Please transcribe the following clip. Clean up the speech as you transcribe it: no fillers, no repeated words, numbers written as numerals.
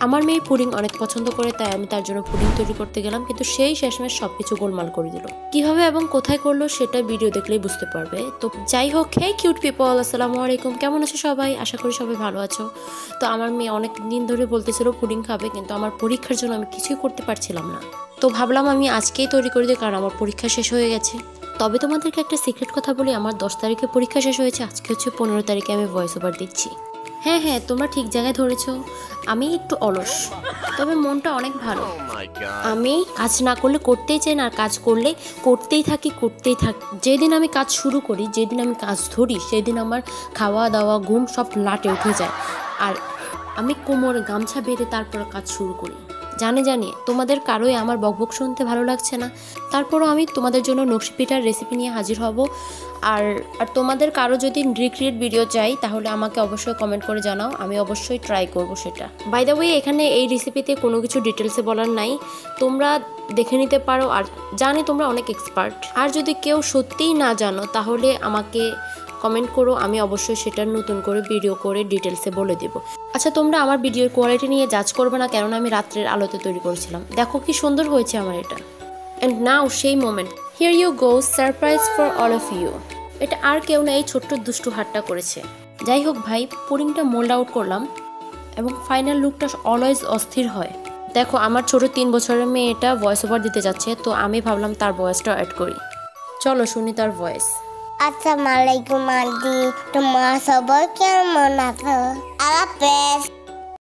আমার মেয়ে পুডিং অনেক পছন্দ করে, তাই আমি তার জন্য পুডিং তৈরি করতে গেলাম, কিন্তু সেই শেষমেশ সবকিছু গোলমাল করে দিল। কিভাবে এবং কোথায় করলো সেটা ভিডিও দেখলেই বুঝতে পারবে। তো যাই হোক, হে কিউট পিপল, আসসালামু আলাইকুম, কেমন আছো সবাই? আশা করি সবাই ভালো আছো। তো আমার মেয়ে অনেক দিন ধরে বলতেছিল পুডিং খাবে, কিন্তু আমার পরীক্ষার জন্য আমি কিছুই করতে পারছিলাম না। তো ভাবলাম আমি আজকেই তৈরি করে দিই, কারণ আমার পরীক্ষা শেষ হয়ে গেছে। তবে তোমাদেরকে একটা সিক্রেট কথা বলি, আমার 10 তারিখে পরীক্ষা শেষ হয়েছে, আজকে হচ্ছে 15 তারিখে আমি ভয়েস ওভার দিচ্ছি। হ্যাঁ হ্যাঁ, তোমরা ঠিক জায়গায় ধরেছো, আমি একটু অলস, তবে মনটা অনেক ভালো। আমি কাজ না করলে করতেই চাই না, আর কাজ করলে করতেই থাকি। যেদিন আমি কাজ শুরু করি, যেদিন আমি কাজ ধরি, সেদিন আমার খাওয়া দাওয়া ঘুম সব লাটে উঠে যায়, আর আমি কোমরে গামছা বেঁধে তারপর কাজ শুরু করি। জানি তোমাদের কারোই আমার বকবক শুনতে ভালো লাগছে না, তারপরও আমি তোমাদের জন্য নকশি পিঠার রেসিপি নিয়ে হাজির হব। আর তোমাদের কারো যদি রিক্রিয়েট ভিডিও চাই, তাহলে আমাকে অবশ্যই কমেন্ট করে জানাও, আমি অবশ্যই ট্রাই করব সেটা। বাই দ্য ওয়ে, এখানে এই রেসিপিতে কোনো কিছু ডিটেলসে বলার নাই, তোমরা দেখে নিতে পারো। আর জানি তোমরা অনেক এক্সপার্ট, আর যদি কেউ সত্যিই না জানো তাহলে আমাকে কমেন্ট করো, আমি অবশ্যই সেটা নতুন করে ভিডিও করে ডিটেলসে বলে দেব। আচ্ছা, তোমরা আমার ভিডিওর কোয়ালিটি নিয়ে জাজ করবে না, কেননা আমি রাত্রের আলোতে তৈরি করেছিলাম। দেখো কি সুন্দর হয়েছে আমার এটা। অ্যান্ড নাও সেই moment, here you go, surprise for all of you. এটা আর কেউ না, এই ছোট্ট দুষ্টু হাতটা করেছে। যাই হোক ভাই, পুডিংটা মোল্ড আউট করলাম এবং ফাইনাল লুকটা অলওয়েজ অস্থির হয়। দেখো, আমার ছোট 3 বছরের মেয়ে এটা ভয়েস ওভার দিতে যাচ্ছে, তো আমি ভাবলাম তার ভয়েসটা অ্যাড করি। চলো শুনি তার ভয়েস। আসসালামু আলাইকুম আন্টি, তোমার সবাই কেমন আছো? আল্লাহ হাফেজ।